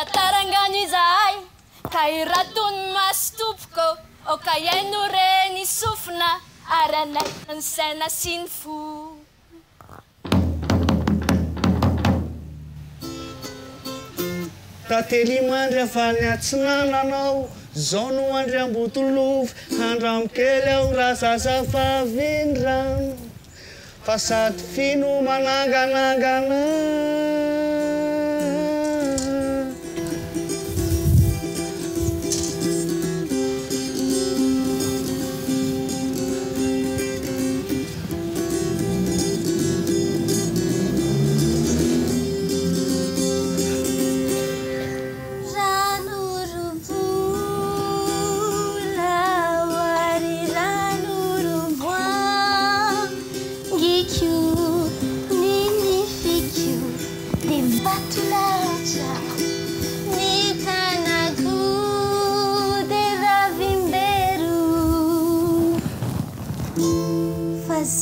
tatarangano izay ka iratony mastompoko o ka iaino reny sofina ary anay ny saina sy ny fo Tately mandry avany atsinananao zao no Andriambodilova handramokely aho raha Zazavavindrano fa sady fino mananganangana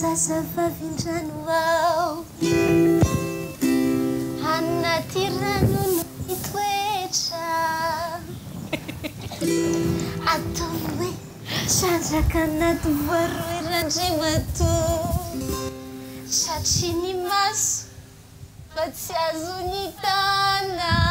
Zazavavindrano anaty rano no hitoetra atao hoe trandraka anaty voaroa irandremato satria ny maso fa tsy azo ny tanàna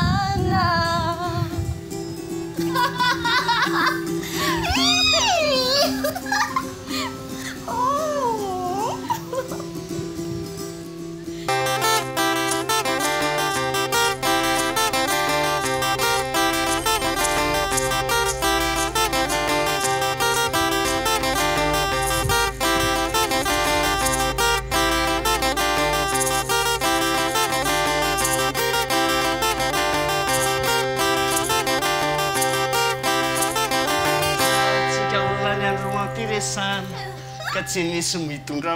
ka tsy misy mitondra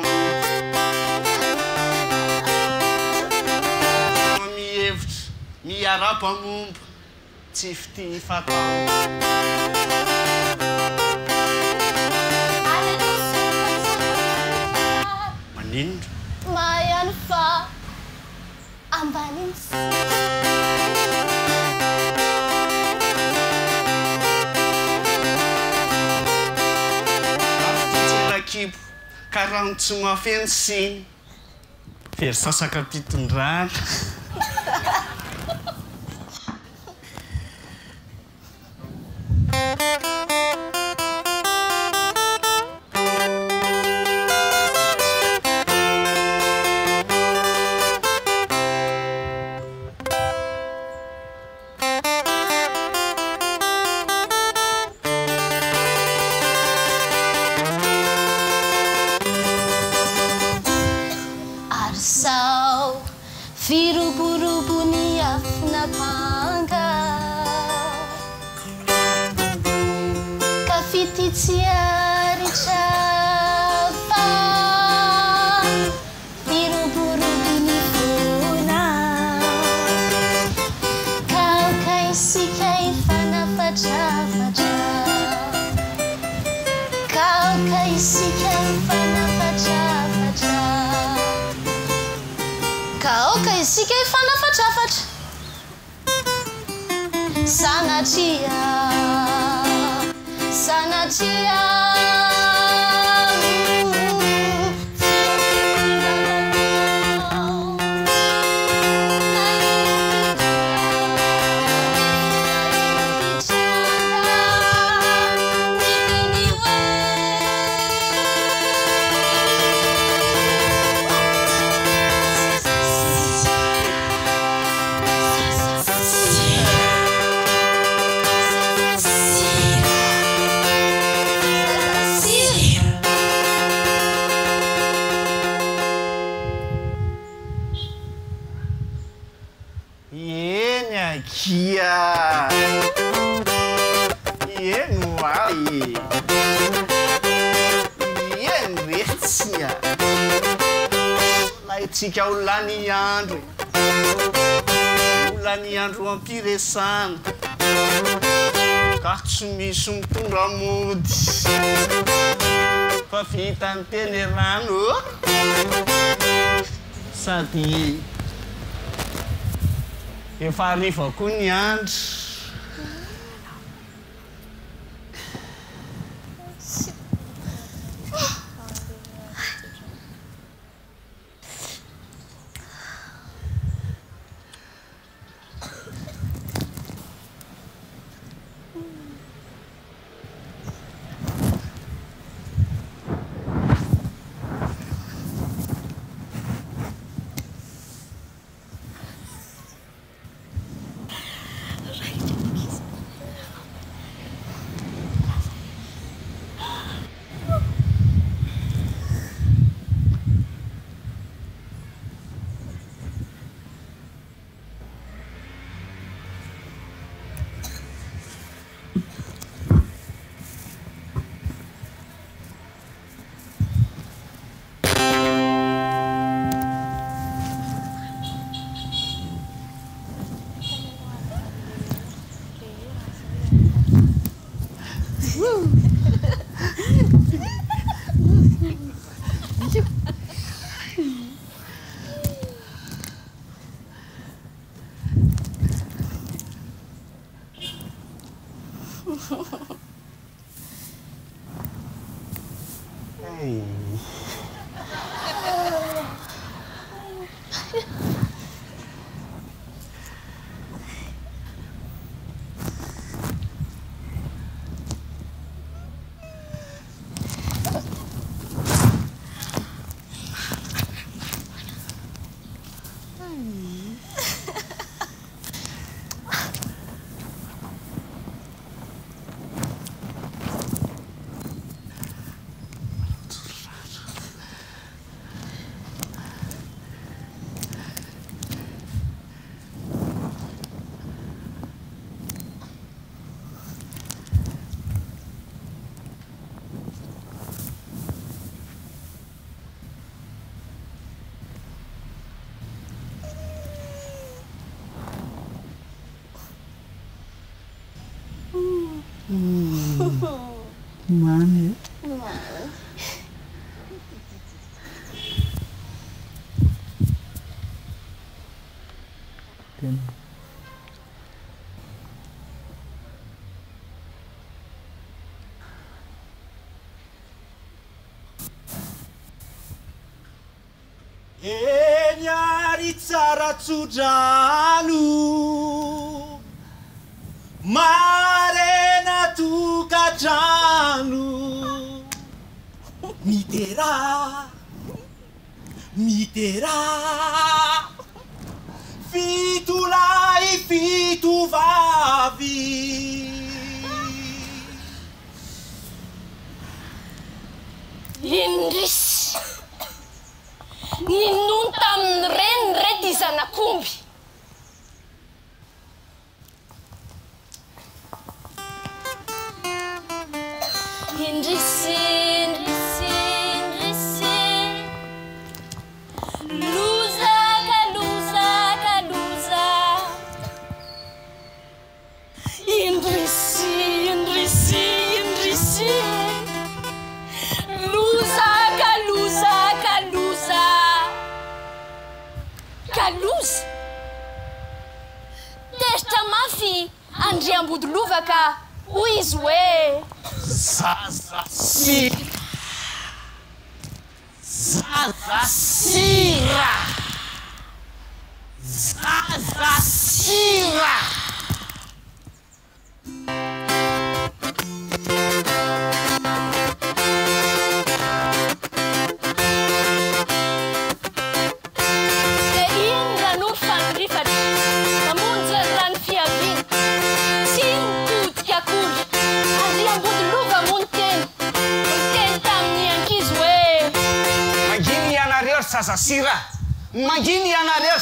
mihevitra miara-pamomba tsy fity fatao maninona mahany fa ambaniny karano tsy mafeny siny fery sasaka mpitondrana Firuburubu-ny afona panga ka fititsiaritra fa firuburubu-ny fona ka isika ifanafatrafatra ka isika ifanafatrafatra Kaoka isika ifanafatrafatra sanatria Kia eno ay eno retsia la itsika ho lany andro ampiresana ka tsy misy mitondra mody fa vita ny teny rano sady efa hariva koa ny andro. Mane. Ten. Enyari tsara tsudrano marena tokatrano mitera fito lahy fito vavy indrisy ninonta amin'ny reny redy izanakomby indrisy loza indrisy loza tezitra mafy Andriambodilova ka hoy izy hoe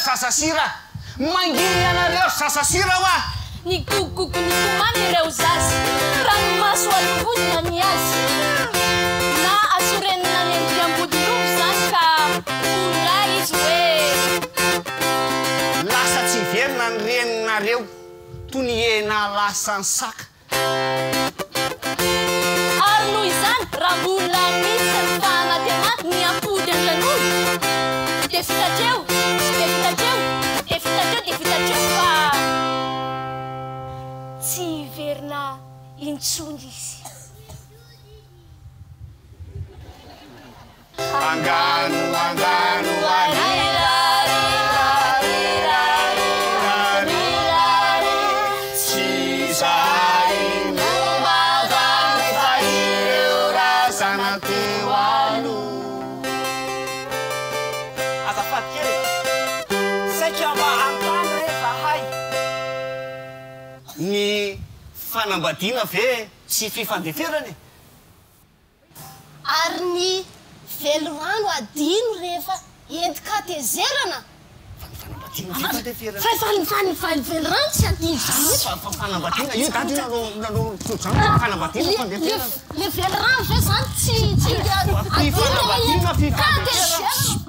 Zazasira manginy ianareo sasasira wa ny kokoko ny komany ireo zazy ranomaso alovodina ny azy na asorenina ny Andriambodilova zany ka ola izy hoe lasa tsy verina ny reninareo toy ny hena lasa ny saka ary noho izany raha mbola misy ny fanatematy ny ampody andran'olo de fitatreo fa mitsongy izy Angano, angano, tsy zay no mavany fa ireo razana teo aloha. Azafady kely saika mba antany rehefa hay Ny fanambadiana ve tsy fifandeferany? ary ny velorano adino rehefa entika tezerana Fanambadiana fifandeferany. velorano tsy adino zany Fanambadiana io dady nanao zany fanambadiana fandeferany. le velorano ve zany tsy adino Fanambadiana fifandeferany.